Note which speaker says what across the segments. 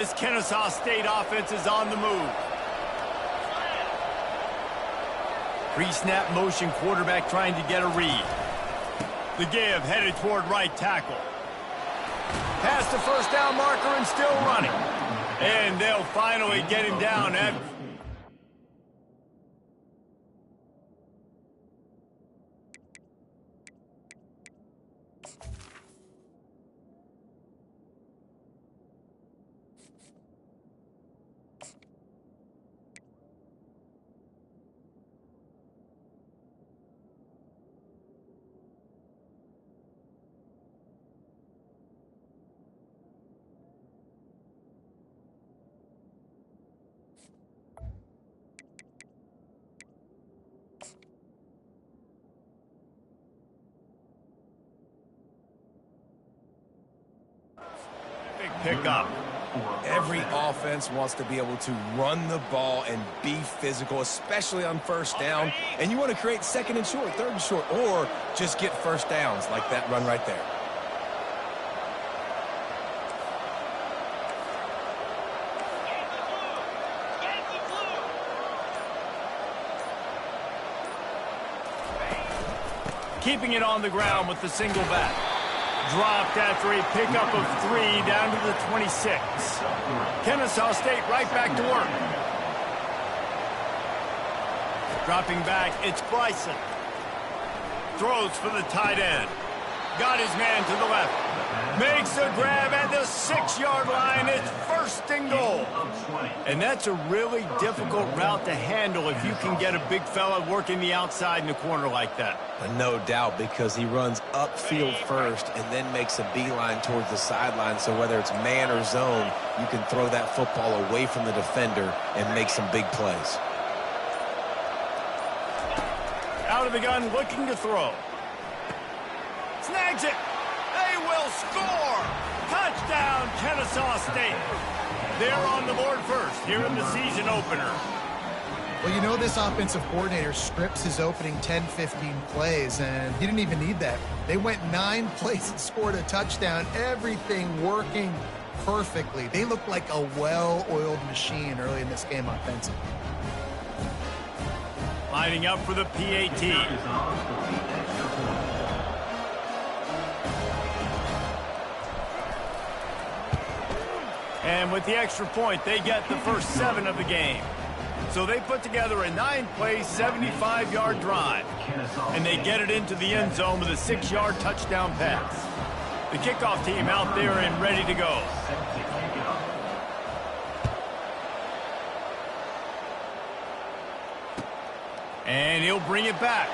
Speaker 1: This Kennesaw State offense is on the move. Pre-snap motion, quarterback trying to get a read. The give headed toward right tackle. Past the first down marker and still running. And they'll finally get him down at... pick up.
Speaker 2: Every offense wants to be able to run the ball and be physical, especially on first down. And you want to create second and short, third and short, or just get first downs like that run right there.
Speaker 1: Keeping it on the ground with the single back. Dropped after a pickup of 3 down to the 26. Kennesaw State right back to work. Dropping back, it's Bryson. Throws for the tight end. Got his man to the left. Makes a grab at the 6-yard line. It's first and goal. And that's a really difficult route to handle if you can get a big fella working the outside in the corner like that.
Speaker 2: No doubt, because he runs upfield first and then makes a beeline towards the sideline. So whether it's man or zone, you can throw that football away from the defender and make some big plays.
Speaker 1: Out of the gun, looking to throw. Snags it. They will score. Touchdown, Kennesaw State. They're on the board first here in the season opener.
Speaker 3: Well, you know, this offensive coordinator strips his opening 10-15 plays, and he didn't even need that. They went 9 plays and scored a touchdown, everything working perfectly. They looked like a well-oiled machine early in this game offensively.
Speaker 1: Lining up for the PAT. And with the extra point, they get the first 7 of the game. So they put together a 9-play, 75-yard drive. And they get it into the end zone with a 6-yard touchdown pass. The kickoff team out there and ready to go. And he'll bring it back.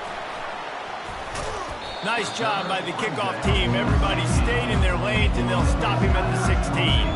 Speaker 1: Nice job by the kickoff team. Everybody stayed in their lanes, and they'll stop him at the 16.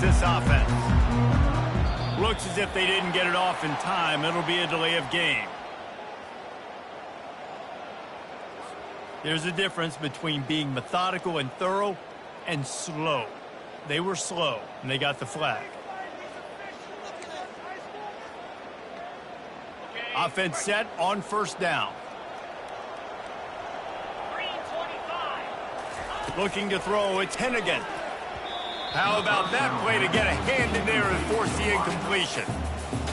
Speaker 1: This offense. Looks as if they didn't get it off in time. It'll be a delay of game. There's a difference between being methodical and thorough and slow. They were slow, and they got the flag. Offense set on first down. Looking to throw, it's Hennigan. How about that play to get a hand in there and force the incompletion?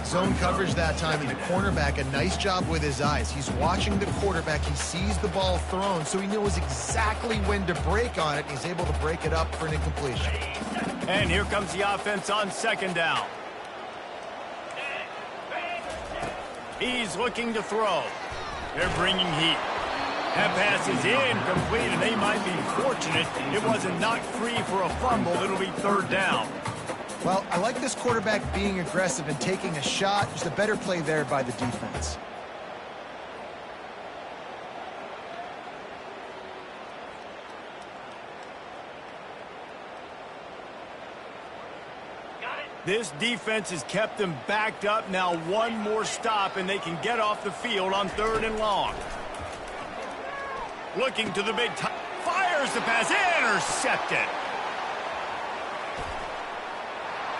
Speaker 3: Zone coverage that time, and the cornerback, a nice job with his eyes. He's watching the quarterback. He sees the ball thrown, so he knows exactly when to break on it. He's able to break it up for an incompletion.
Speaker 1: And here comes the offense on second down. He's looking to throw. They're bringing heat. That pass is incomplete, and they might be fortunate it wasn't knocked free for a fumble. It'll be third down.
Speaker 3: Well, I like this quarterback being aggressive and taking a shot. Just a better play there by the defense.
Speaker 4: Got it.
Speaker 1: This defense has kept them backed up. Now one more stop, and they can get off the field on 3rd and long. Looking to the big time. Fires the pass. Intercepted.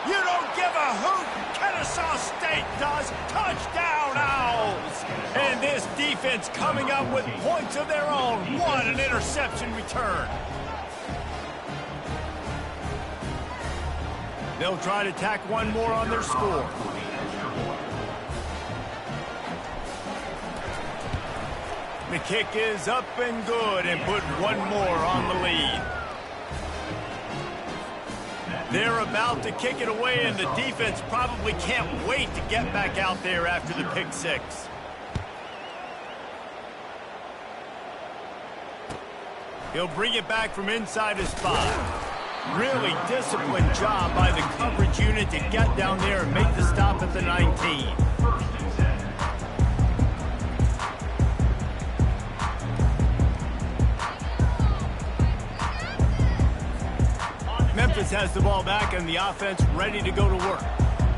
Speaker 1: You don't give a hoot. Kennesaw State does. Touchdown, Owls. And this defense coming up with points of their own. What an interception return. They'll try to tack one more on their score. The kick is up and good, and put one more on the lead. They're about to kick it away, and the defense probably can't wait to get back out there after the pick six. He'll bring it back from inside his 5. Really disciplined job by the coverage unit to get down there and make the stop at the 19. Memphis has the ball back and the offense ready to go to work.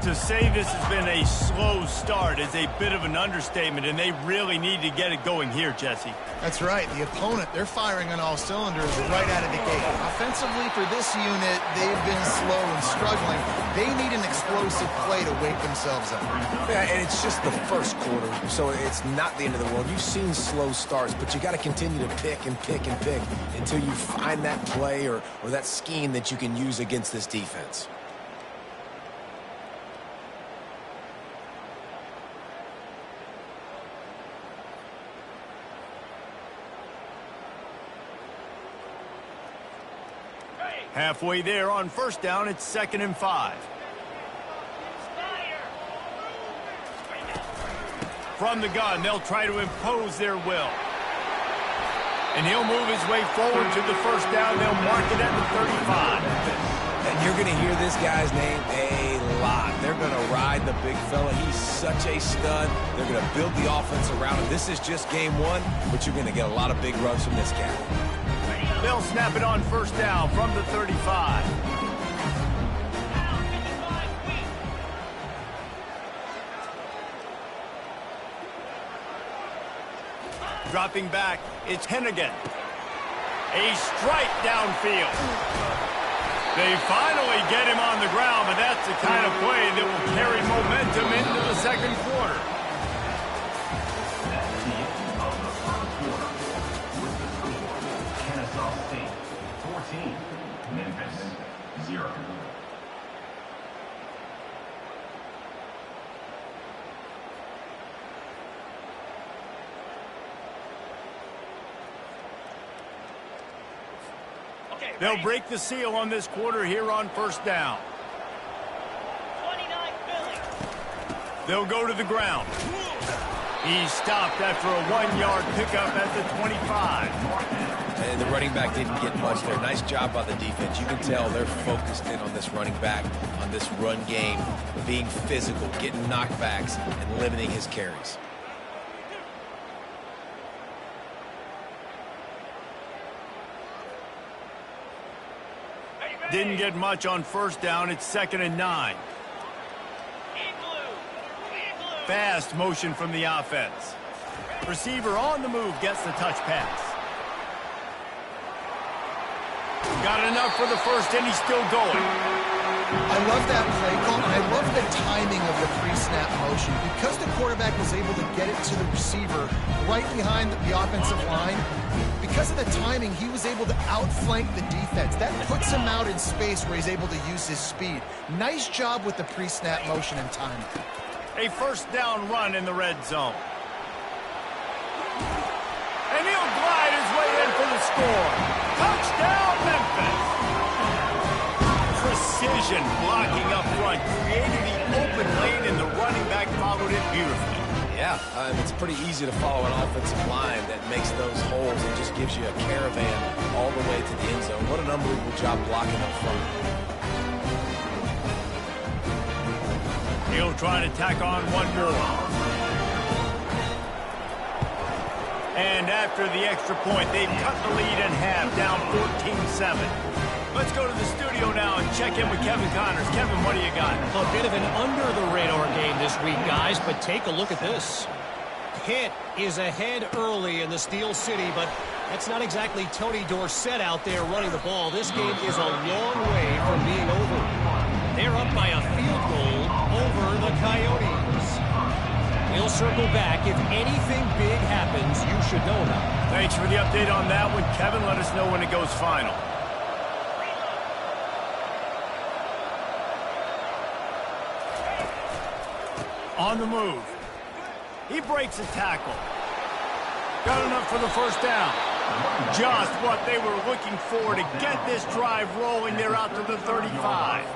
Speaker 1: To say this has been a slow start is a bit of an understatement, and they really need to get it going here, Jesse.
Speaker 3: That's right. The opponent, they're firing on all cylinders right out of the gate. Offensively, for this unit, they've been slow and struggling. They need an explosive play to wake themselves up.
Speaker 2: Yeah, and it's just the first quarter, so it's not the end of the world. You've seen slow starts, but you got to continue to pick and pick and pick until you find that play or that scheme that you can use against this defense.
Speaker 1: Halfway there on 1st down, it's 2nd and 5. From the gun, they'll try to impose their will. And he'll move his way forward to the 1st down. They'll mark it at the 35.
Speaker 2: And you're going to hear this guy's name a lot. They're going to ride the big fella. He's such a stud. They're going to build the offense around him. This is just game 1, but you're going to get a lot of big runs from this guy.
Speaker 1: They'll snap it on 1st down from the 35. Dropping back, it's Hennigan. A strike downfield. They finally get him on the ground, but that's the kind of play that will carry momentum into the 2nd quarter.
Speaker 4: Memphis 0.
Speaker 1: They'll break the seal on this quarter here on 1st down.
Speaker 5: 29 Philly.
Speaker 1: They'll go to the ground. He stopped after a 1-yard pickup at the 25.
Speaker 2: And the running back didn't get much there. Nice job by the defense. You can tell they're focused in on this running back, on this run game, being physical, getting knockbacks, and limiting his carries.
Speaker 1: Didn't get much on 1st down. It's 2nd and 9. Fast motion from the offense. Receiver on the move gets the touch pass. Got enough for the 1st, and he's still going.
Speaker 3: I love that play call, and I love the timing of the pre-snap motion. Because the quarterback was able to get it to the receiver right behind the offensive line, because of the timing, he was able to outflank the defense. That puts him out in space where he's able to use his speed. Nice job with the pre-snap motion and timing.
Speaker 1: A 1st down run in the red zone. And he'll glide his way in for the score. Touchdown, Memphis. Precision blocking up front, created the open lane, and the running back followed it beautifully.
Speaker 2: Yeah, it's pretty easy to follow an offensive line that makes those holes and just gives you a caravan all the way to the end zone. What an unbelievable job blocking up front.
Speaker 1: He'll try to tack on one more. And after the extra point, they've cut the lead in half, down 14-7. Let's go to the studio now and check in with Kevin Connors. Kevin, what do you got?
Speaker 5: A bit of an under-the-radar game this week, guys, but take a look at this. Pitt is ahead early in the Steel City, but that's not exactly Tony Dorsett out there running the ball. This game is a long way from being over. They're up by a field goal over the Coyotes. We'll circle back. If anything big happens, you should know about it.
Speaker 1: Thanks for the update on that one, Kevin. Let us know when it goes final. On the move. He breaks a tackle. Got enough for the first down. Just what they were looking for to get this drive rolling. They're out to the 35.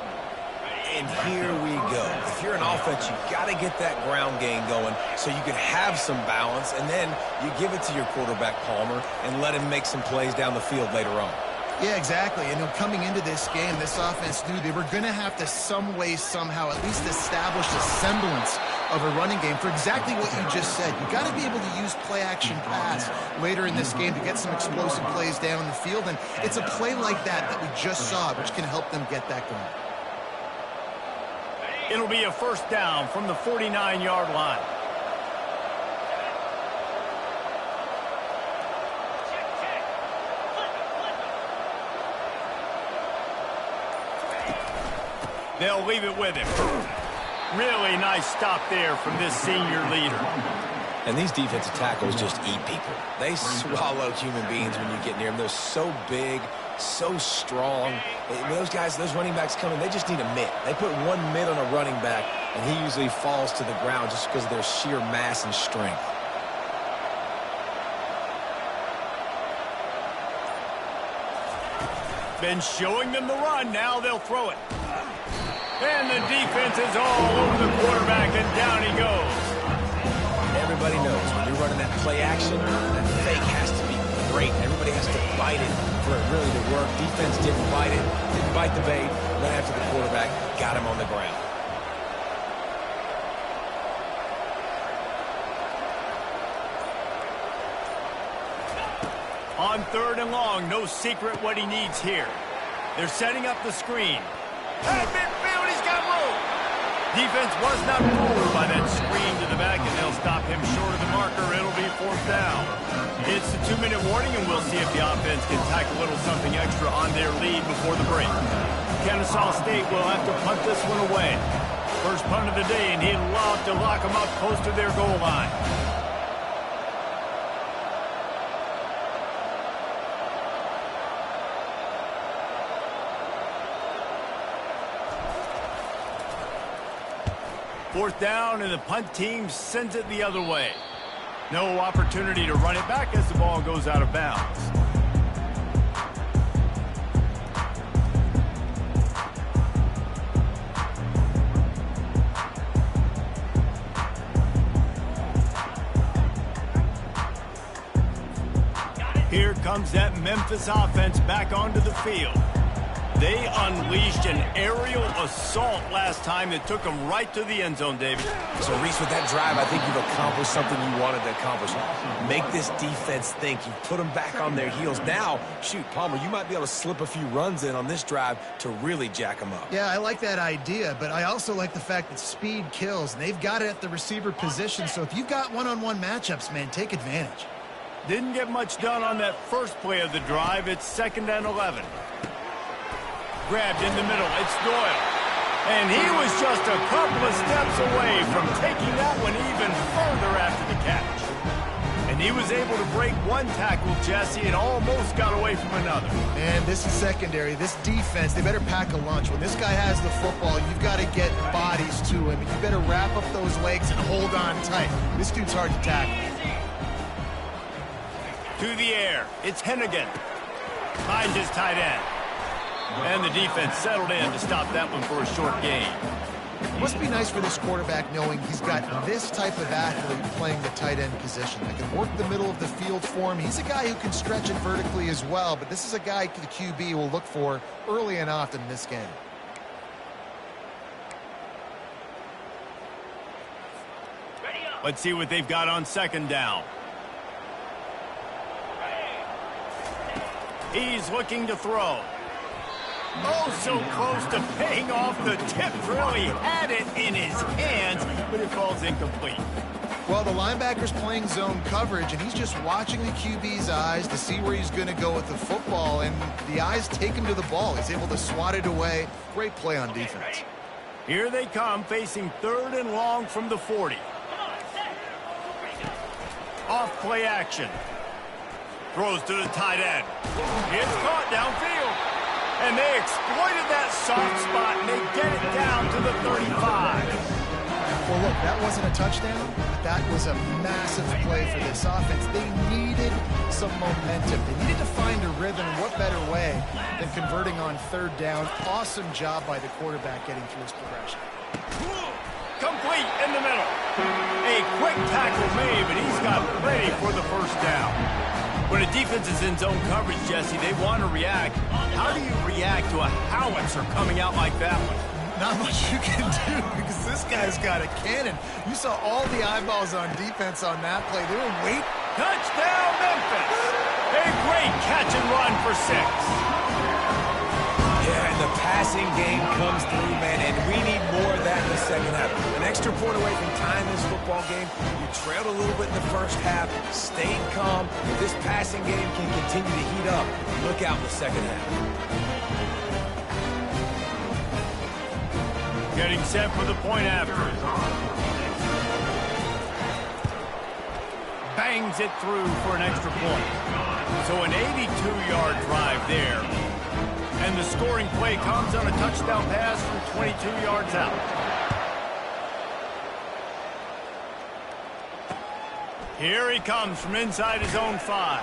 Speaker 2: And here we go. If you're an offense, you've got to get that ground game going so you can have some balance, and then you give it to your quarterback, Palmer, and let him make some plays down the field later on.
Speaker 3: Yeah, exactly. And coming into this game, this offense knew they were going to have to some way, somehow, at least establish a semblance of a running game for exactly what you just said. You got to be able to use play-action pass later in this game to get some explosive plays down the field, and it's a play like that that we just saw, which can help them get that going.
Speaker 1: It'll be a first down from the 49-yard line. They'll leave it with him. Really nice stop there from this senior leader.
Speaker 2: And these defensive tackles just eat people. They swallow human beings when you get near them. They're so big, so strong. Those guys, those running backs come in, they just need a mitt. They put one mitt on a running back, and he usually falls to the ground just because of their sheer mass and strength.
Speaker 1: Been showing them the run. Now they'll throw it. And the defense is all over the quarterback, and down he goes.
Speaker 2: Everybody knows when you're running that play action, that fake has to be great. Everybody has to bite it for it really to work. Defense didn't bite it, didn't bite the bait. Went after the quarterback, got him on the ground.
Speaker 1: On 3rd and long, no secret what he needs here. They're setting up the screen. At midfield, he's got room. Defense was not fooled by that screen to the back, and they'll stop him short of the marker. It'll be 4th down. It's the 2-minute warning, and we'll see if the offense can tack a little something extra on their lead before the break. Kennesaw State will have to punt this one away. First punt of the day, and he'd love to lock them up close to their goal line. Fourth down, and the punt team sends it the other way. No opportunity to run it back as the ball goes out of bounds. Here comes that Memphis offense back onto the field. They unleashed an aerial assault last time that took them right to the end zone, David.
Speaker 2: So, Reese, with that drive, I think you've accomplished something you wanted to accomplish. Make this defense think. You put them back on their heels. Now, shoot, Palmer, you might be able to slip a few runs in on this drive to really jack them up.
Speaker 3: Yeah, I like that idea, but I also like the fact that speed kills, and they've got it at the receiver position. So if you've got one-on-one matchups, man, take advantage.
Speaker 1: Didn't get much done on that first play of the drive. It's 2nd and 11. Grabbed in the middle. It's Doyle. And he was just a couple of steps away from taking that one even further after the catch. And he was able to break one tackle, Jesse, and almost got away from another.
Speaker 3: Man, this is secondary. This defense, they better pack a lunch. When this guy has the football, you've got to get bodies to him. You better wrap up those legs and hold on tight. This dude's hard to tackle.
Speaker 1: To the air. It's Hennigan. Finds his tight end. And the defense settled in to stop that one for a short gain.
Speaker 3: It must be nice for this quarterback knowing he's got this type of athlete playing the tight end position. That can work the middle of the field for him. He's a guy who can stretch it vertically as well, but this is a guy the QB will look for early and often in this game.
Speaker 1: Let's see what they've got on 2nd down. He's looking to throw. Oh, so close to paying off the tip drill. He had it in his hands, but it falls incomplete.
Speaker 3: Well, the linebacker's playing zone coverage, and he's just watching the QB's eyes to see where he's going to go with the football, and the eyes take him to the ball. He's able to swat it away. Great play on defense.
Speaker 1: Here they come, facing 3rd and long from the 40. Off play action. Throws to the tight end. It's caught downfield. And they exploited that soft spot, and they get it down to the 35.
Speaker 3: Well, look, that wasn't a touchdown, but that was a massive play for this offense. They needed some momentum. They needed to find a rhythm, and what better way than converting on 3rd down. Awesome job by the quarterback getting through his progression.
Speaker 1: Complete in the middle. A quick tackle made, but he's got ready for the first down. When a defense is in zone coverage, Jesse, they want to react. How do you react to a howitzer coming out like that one?
Speaker 3: Not much you can do because this guy's got a cannon. You saw all the eyeballs on defense on that play. They were waiting.
Speaker 1: Touchdown, Memphis! A great catch and run for 6.
Speaker 2: Yeah, and the passing game comes through, man, and we need more of that in the second half. An extra point away from tying this football game. You trailed a little bit in the first half, stayed calm. If this passing game can continue to heat up, look out in the second half.
Speaker 1: Getting set for the point after. Bangs it through for an extra point. So an 82-yard drive there. And the scoring play comes on a touchdown pass from 22 yards out. Here he comes from inside his own 5.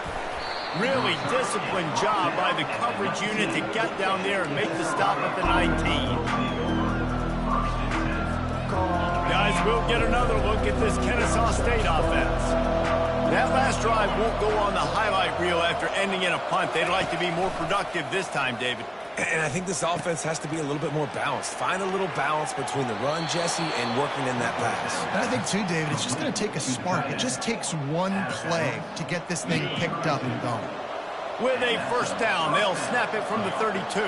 Speaker 1: Really disciplined job by the coverage unit to get down there and make the stop at the 19. Guys, we'll get another look at this Kennesaw State offense. That last drive won't go on the highlight reel after ending in a punt. They'd like to be more productive this time, David.
Speaker 2: And I think this offense has to be a little bit more balanced. Find a little balance between the run, Jesse, and working in that pass.
Speaker 3: And I think, too, David, it's just going to take a spark. It just takes one play to get this thing picked up and going.
Speaker 1: With a first down, they'll snap it from the 32.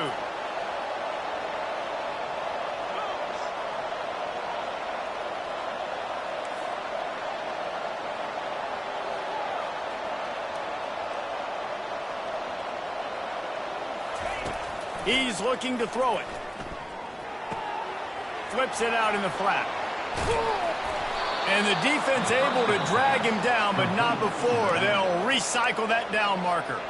Speaker 1: He's looking to throw it. Flips it out in the flat. And the defense able to drag him down, but not before. They'll recycle that down marker.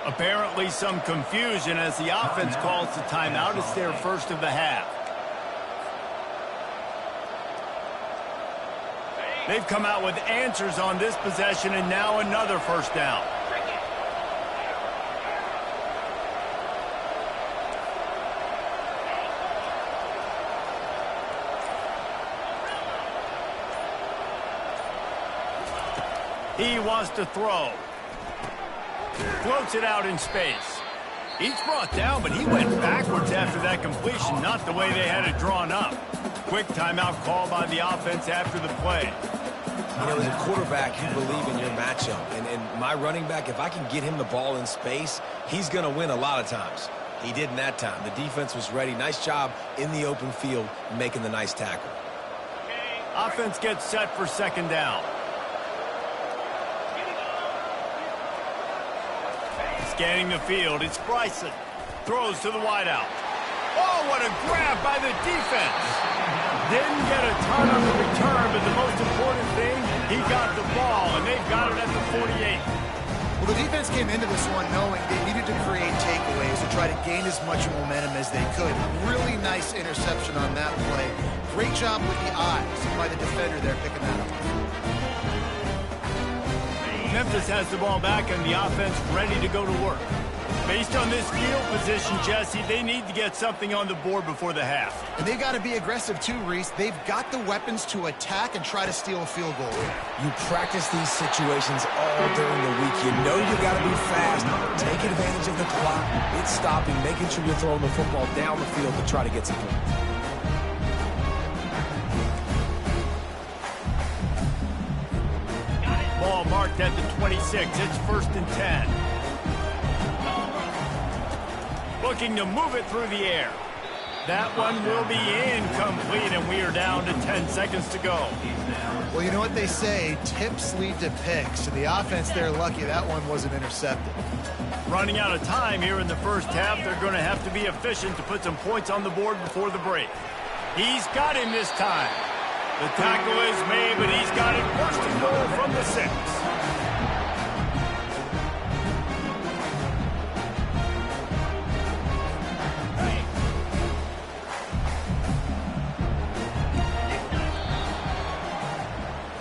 Speaker 1: Apparently some confusion as the offense calls the timeout. It's their first of the half. They've come out with answers on this possession, and now another first down. He wants to throw. Floats it out in space. He's brought down, but he went backwards after that completion, not the way they had it drawn up. Quick timeout call by the offense after the play.
Speaker 2: You know, as a quarterback, you believe in your matchup. And my running back, if I can get him the ball in space, he's going to win a lot of times. He didn't that time. The defense was ready. Nice job in the open field making the nice tackle.
Speaker 1: Offense gets set for second down. Scanning the field, it's Bryson. Throws to the wideout. Oh, what a grab by the defense. Didn't get a ton on the return, but the most important thing, he got the ball, and they've got it at the 48.
Speaker 3: Well, the defense came into this one knowing they needed to create takeaways and try to gain as much momentum as they could. Really nice interception on that play. Great job with the eyes by the defender there picking that up.
Speaker 1: Memphis has the ball back and the offense ready to go to work. Based on this field position, Jesse, they need to get something on the board before the half.
Speaker 3: And they got to be aggressive too, Reese. They've got the weapons to attack and try to steal a field goal.
Speaker 2: You practice these situations all during the week. You know you got to be fast. Take advantage of the clock. It's stopping, making sure you're throwing the football down the field to try to get some points.
Speaker 1: Ball marked at the 26. It's 1st and 10. Looking to move it through the air. That one will be incomplete, and we are down to 10 seconds to go.
Speaker 3: Well, you know what they say, tips lead to picks. And the offense, they're lucky that one wasn't intercepted.
Speaker 1: Running out of time here in the first half. They're going to have to be efficient to put some points on the board before the break. He's got him this time. The tackle is made, but he's got it first and goal from the 6.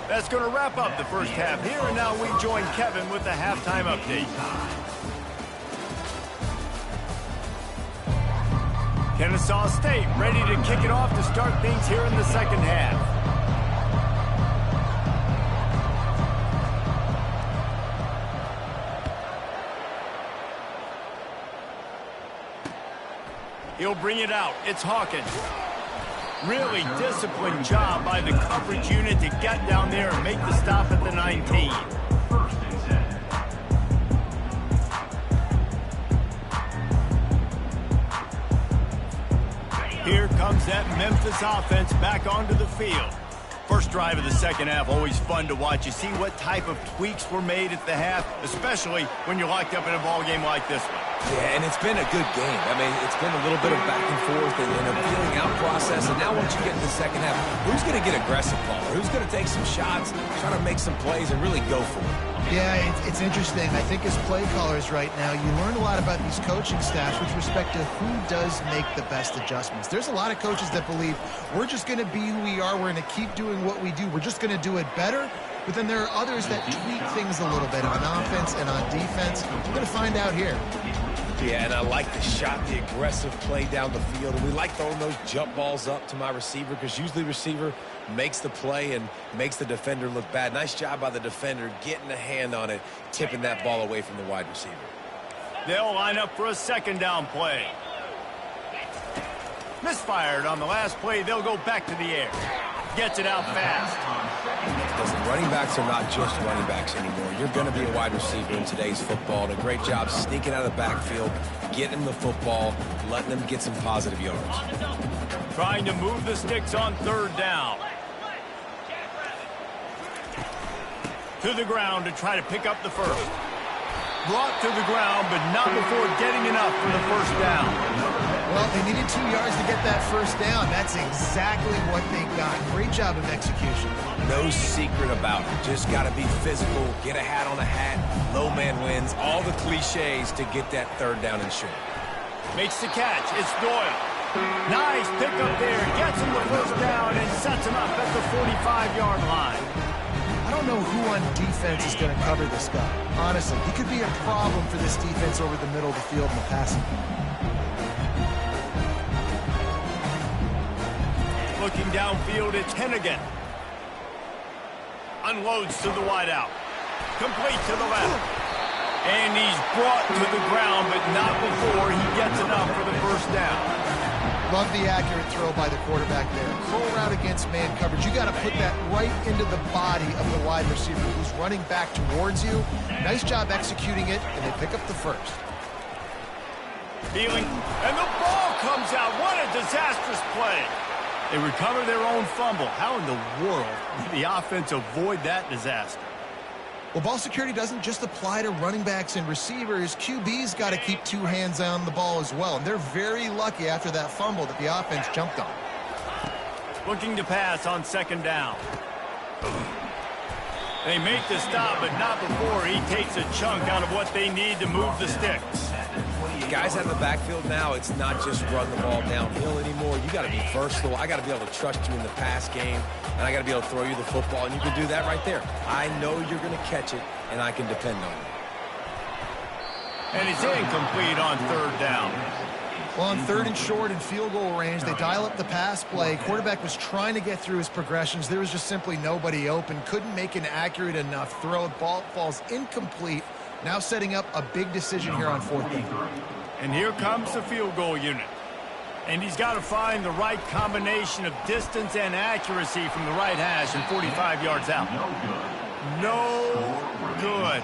Speaker 1: That's going to wrap up the first half here, and now we join Kevin with the halftime update. Kennesaw State ready to kick it off to start things here in the second half. He'll bring it out. It's Hawkins. Really disciplined job by the coverage unit to get down there and make the stop at the 19. Here comes that Memphis offense back onto the field. First drive of the second half, always fun to watch. You see what type of tweaks were made at the half, especially when you're locked up in a ball game like this one.
Speaker 2: Yeah, and it's been a good game. I mean, it's been a little bit of back and forth and a feeling out process. And now once you get in the second half, who's going to get aggressive, Paul? Who's going to take some shots, try to make some plays, and really go for it?
Speaker 3: Yeah, it's interesting. I think as play callers right now, you learn a lot about these coaching staffs with respect to who does make the best adjustments. There's a lot of coaches that believe we're just going to be who we are. We're going to keep doing what we do. We're just going to do it better. But then there are others that tweak things a little bit on offense and on defense. We're going to find out here.
Speaker 2: Yeah, and I like the shot, the aggressive play down the field. And we like throwing those jump balls up to my receiver because usually the receiver makes the play and makes the defender look bad. Nice job by the defender getting a hand on it, tipping that ball away from the wide receiver.
Speaker 1: They'll line up for a second down play. Misfired on the last play. They'll go back to the air. Gets it out fast.
Speaker 2: Listen, running backs are not just running backs anymore. You're going to be a wide receiver in today's football. And a great job sneaking out of the backfield, getting the football, letting them get some positive yards.
Speaker 1: Trying to move the sticks on third down. To the ground to try to pick up the first. Brought to the ground, but not before getting enough for the first down.
Speaker 3: Well, they needed 2 yards to get that first down. That's exactly what they got. Great job of execution.
Speaker 2: No secret about it. Just got to be physical, get a hat on a hat, low man wins, all the cliches to get that third down and short.
Speaker 1: Makes the catch. It's Doyle. Nice pickup there. Gets him the first down and sets him up at the 45-yard line.
Speaker 3: I don't know who on defense is going to cover this guy. Honestly, he could be a problem for this defense over the middle of the field in the passing game.
Speaker 1: Looking downfield, it's Hennigan. Unloads to the wideout. Complete to the left. And he's brought to the ground, but not before he gets enough for the first down.
Speaker 3: Love the accurate throw by the quarterback there. Curl route against man coverage. You got to put that right into the body of the wide receiver who's running back towards you. Nice job executing it, and they pick up the first.
Speaker 1: Feeling, and the ball comes out. What a disastrous play. They recover their own fumble. How in the world did the offense avoid that disaster?
Speaker 3: Well, ball security doesn't just apply to running backs and receivers. QB's got to keep 2 hands on the ball as well. And they're very lucky after that fumble that the offense jumped on.
Speaker 1: Looking to pass on second down. They make the stop, but not before he takes a chunk out of what they need to move the sticks.
Speaker 2: Guys out of the backfield now, it's not just run the ball downhill anymore. You got to be versatile. I got to be able to trust you in the pass game, and I got to be able to throw you the football, and you can do that right there. I know you're going to catch it, and I can depend on it.
Speaker 1: And it's incomplete on third down.
Speaker 3: Well, on third and short and field goal range, they dial up the pass play. Quarterback was trying to get through his progressions. There was just simply nobody open. Couldn't make an accurate enough throw. Ball falls incomplete. Now setting up a big decision here on fourth down.
Speaker 1: And here comes the field goal unit. And he's got to find the right combination of distance and accuracy from the right hash and 45 yards out. No good.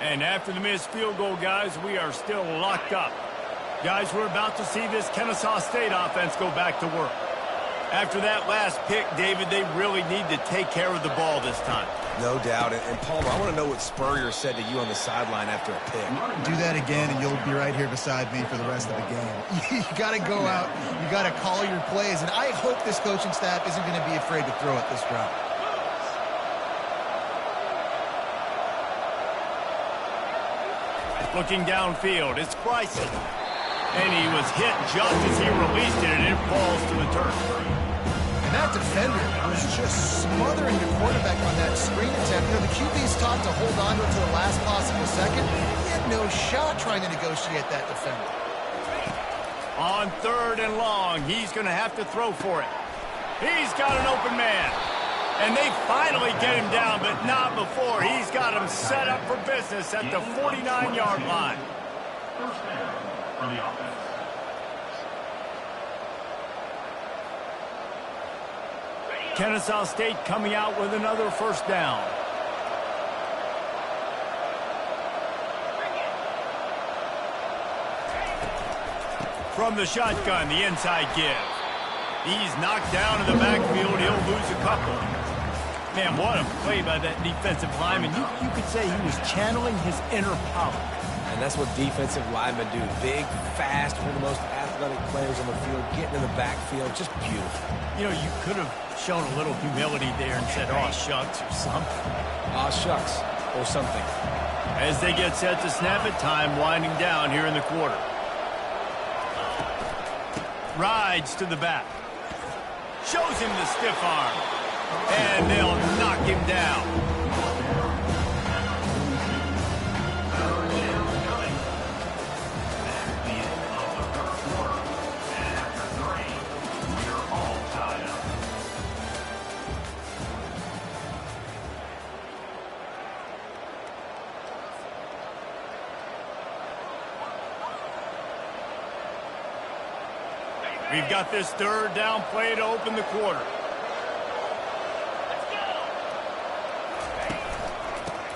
Speaker 1: And after the missed field goal, guys, we are still locked up. Guys, we're about to see this Kennesaw State offense go back to work. After that last pick, David, they really need to take care of the ball this time.
Speaker 2: No doubt. And Palmer, I want to know what Spurrier said to you on the sideline after a pick.
Speaker 3: Do that again, and you'll be right here beside me for the rest of the game. You got to go out. You got to call your plays, and I hope this coaching staff isn't going to be afraid to throw it this route.
Speaker 1: Looking downfield, it's Bryson. And he was hit just as he released it, and it falls to the turf.
Speaker 3: And that defender was just smothering the quarterback on that screen attempt. You know, the QB's taught to hold on to it to the last possible second. He had no shot trying to negotiate that defender.
Speaker 1: On 3rd and long, he's going to have to throw for it. He's got an open man. And they finally get him down, but not before. He's got him set up for business at the 49-yard line.
Speaker 4: First down for the offense.
Speaker 1: Kennesaw State coming out with another first down. From the shotgun, the inside give. He's knocked down in the backfield. He'll lose a couple. Man, what a play by that defensive lineman. You could say he was channeling his inner power.
Speaker 2: And that's what defensive linemen do. Big, fast, one of the most athletic players on the field, getting in the backfield, just beautiful.
Speaker 1: You know, you could have shown a little humility there and said, "Aw, shucks," or something.
Speaker 2: Aw, shucks, or something.
Speaker 1: As they get set to snap it, time winding down here in the quarter. Rides to the back. Shows him the stiff arm. And they'll knock him down. We've got this 3rd down play to open the quarter.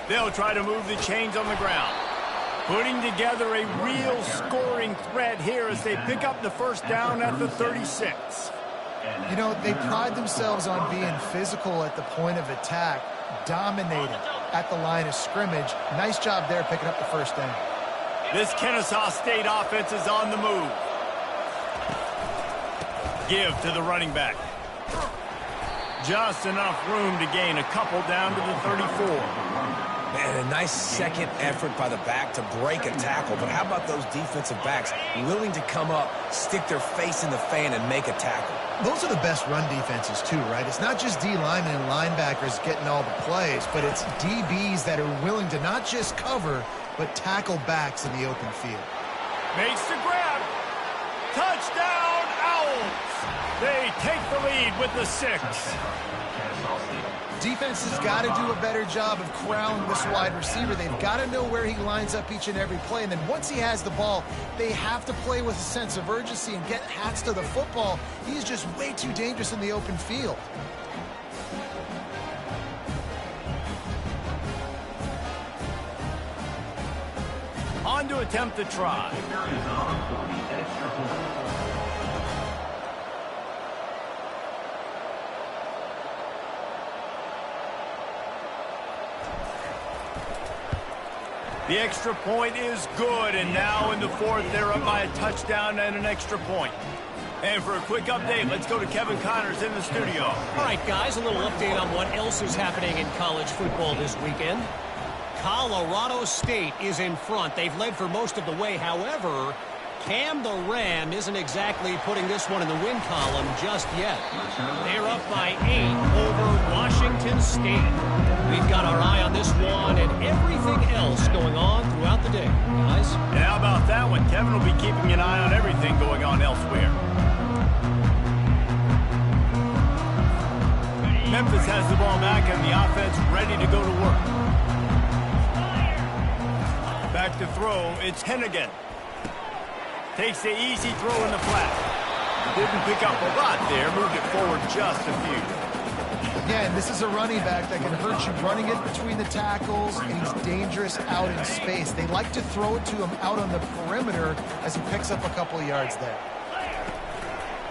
Speaker 1: They'll try to move the chains on the ground. Putting together a real scoring threat here as they pick up the first down at the 36.
Speaker 3: You know, they pride themselves on being physical at the point of attack, dominating at the line of scrimmage. Nice job there picking up the first down.
Speaker 1: This Kennesaw State offense is on the move. Give to the running back. Just enough room to gain a couple down to the 34.
Speaker 2: Man, a nice second effort by the back to break a tackle. But how about those defensive backs willing to come up, stick their face in the fan, and make a tackle?
Speaker 3: Those are the best run defenses, too, right? It's not just D linemen and linebackers getting all the plays, but it's DBs that are willing to not just cover, but tackle backs in the open field.
Speaker 1: Makes the grab. Touchdown, Owls. They take the lead with the 6.
Speaker 3: Defense has got to do a better job of corralling this wide receiver. They've got to know where he lines up each and every play. And then once he has the ball, they have to play with a sense of urgency and get hats to the football. He's just way too dangerous in the open field.
Speaker 1: On to attempt the try. The extra point is good, and now in the 4th, they're up by a touchdown and an extra point. And for a quick update, let's go to Kevin Connors in the studio.
Speaker 5: All right, guys, a little update on what else is happening in college football this weekend. Colorado State is in front. They've led for most of the way. However, Cam the Ram isn't exactly putting this one in the win column just yet. They're up by 8 over Washington State. We've got our eye on this one and everything else going on throughout the day, guys.
Speaker 1: And how about that one? Kevin will be keeping an eye on everything going on elsewhere. Memphis has the ball back and the offense ready to go to work. Back to throw, it's Hennigan. Takes the easy throw in the flat. Didn't pick up a lot there, moved it forward just a few.
Speaker 3: Yeah, can. This is a running back that can hurt you running it between the tackles, and he's dangerous out in space. They like to throw it to him out on the perimeter as he picks up a couple of yards there.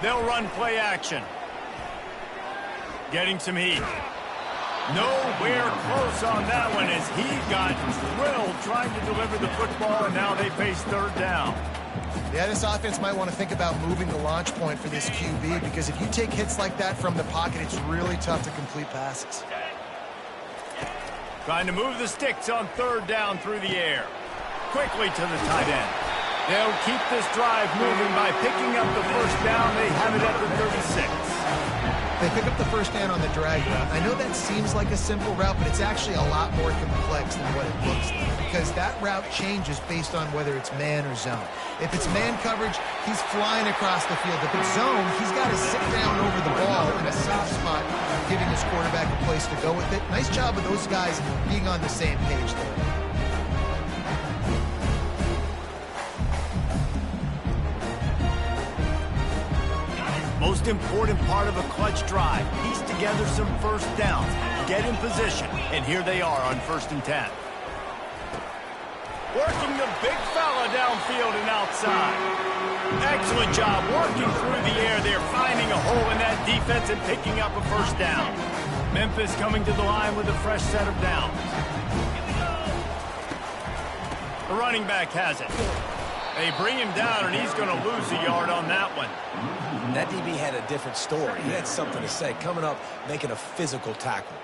Speaker 1: They'll run play action. Getting some heat. Nowhere close on that one as he got drilled trying to deliver the football, and now they face third down.
Speaker 3: Yeah, this offense might want to think about moving the launch point for this QB, because if you take hits like that from the pocket, it's really tough to complete passes.
Speaker 1: Trying to move the sticks on third down through the air. Quickly to the tight end. They'll keep this drive moving by picking up the first down. They have it at the 36.
Speaker 3: They pick up the first down on the drag route. I know that seems like a simple route, but it's actually a lot more complex than what it looks like, because that route changes based on whether it's man or zone. If it's man coverage, he's flying across the field. If it's zone, he's got to sit down over the ball in a soft spot, giving his quarterback a place to go with it. Nice job of those guys being on the same page there.
Speaker 1: Most important part of a clutch drive. Piece together some first downs. Get in position. And here they are on 1st and 10. Working the big fella downfield and outside. Excellent job working through the air there, finding a hole in that defense and picking up a first down. Memphis coming to the line with a fresh set of downs. The running back has it. They bring him down, and he's going to lose a yard on that one.
Speaker 2: That DB had a different story. He had something to say, coming up, making a physical tackle.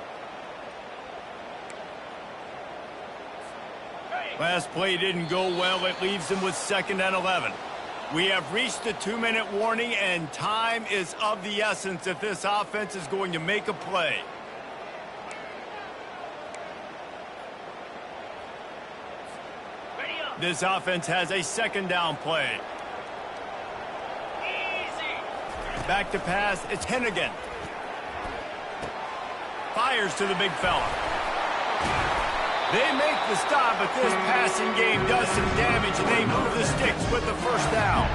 Speaker 1: Last play didn't go well. It leaves him with 2nd and 11. We have reached the 2-minute warning, and time is of the essence if this offense is going to make a play. This offense has a 2nd down play. Back to pass, it's Hennigan. Fires to the big fella. They make the stop, but this passing game does some damage, and they move the sticks with the first down.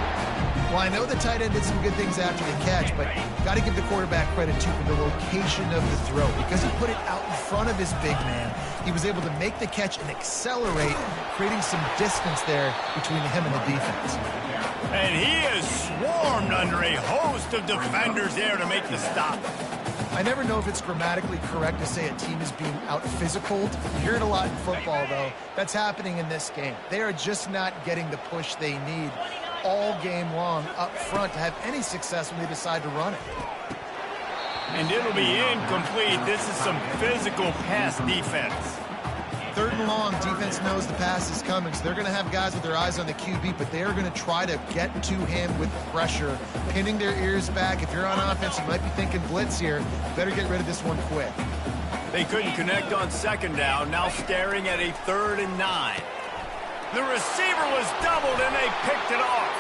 Speaker 3: Well, I know the tight end did some good things after the catch, but got to give the quarterback credit, too, for the location of the throw. Because he put it out in front of his big man, he was able to make the catch and accelerate, creating some distance there between him and the defense.
Speaker 1: And he is swarmed under a host of defenders there to make the stop.
Speaker 3: I never know if it's grammatically correct to say a team is being out-physicaled. You hear it a lot in football, though. That's happening in this game. They are just not getting the push they need all game long up front to have any success when they decide to run it.
Speaker 1: And it'll be incomplete. This is some physical pass defense.
Speaker 3: 3rd and long, defense knows the pass is coming, so they're going to have guys with their eyes on the QB, but they are going to try to get to him with pressure, pinning their ears back. If you're on offense, you might be thinking blitz here. Better get rid of this one quick.
Speaker 1: They couldn't connect on 2nd down, now staring at a 3rd and 9. The receiver was doubled, and they picked it off.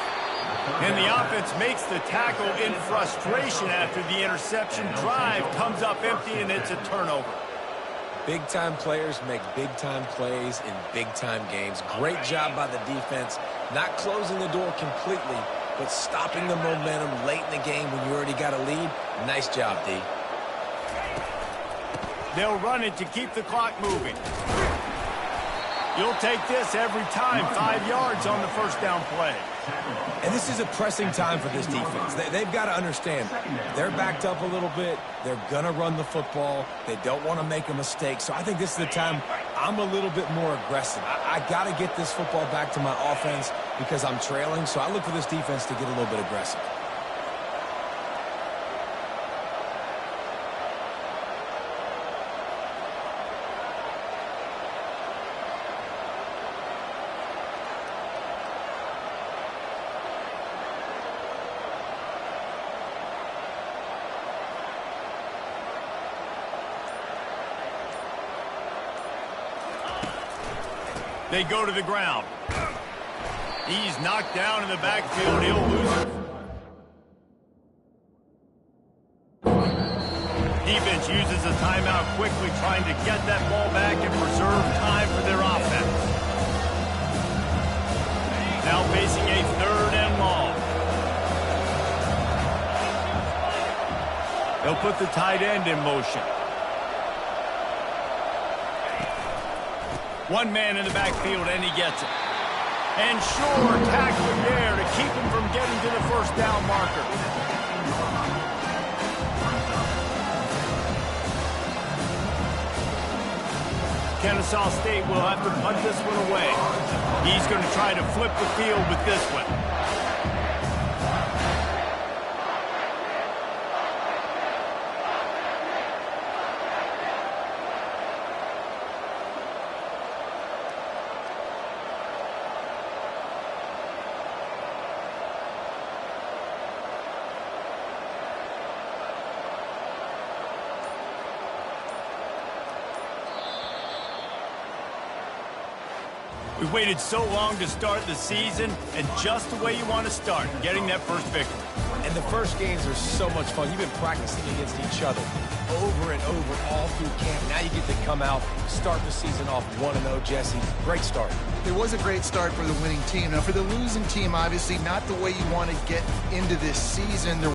Speaker 1: And the offense makes the tackle in frustration after the interception. Drive comes up empty, and it's a turnover.
Speaker 2: Big-time players make big-time plays in big-time games. Great job by the defense, not closing the door completely, but stopping the momentum late in the game when you already got a lead. Nice job, D.
Speaker 1: They'll run it to keep the clock moving. You'll take this every time. 5 yards on the first down play.
Speaker 2: And this is a pressing time for this defense. They've got to understand, they're backed up a little bit. They're going to run the football. They don't want to make a mistake. So I think this is the time I'm a little bit more aggressive. I got to get this football back to my offense because I'm trailing. So I look for this defense to get a little bit aggressive.
Speaker 1: They go to the ground. He's knocked down in the backfield. He'll lose it. Defense uses a timeout quickly, trying to get that ball back and preserve time for their offense. Now facing a 3rd and long. They'll put the tight end in motion. One man in the backfield, and he gets it. And sure, tackling there to keep him from getting to the first down marker. Kennesaw State will have to punt this one away. He's going to try to flip the field with this one. We waited so long to start the season, and just the way you want to start, getting that first victory.
Speaker 2: And the first games are so much fun. You've been practicing against each other over and over all through camp. Now you get to come out, start the season off 1-0, Jesse. Great start.
Speaker 3: It was a great start for the winning team. Now, for the losing team, obviously not the way you want to get into this season.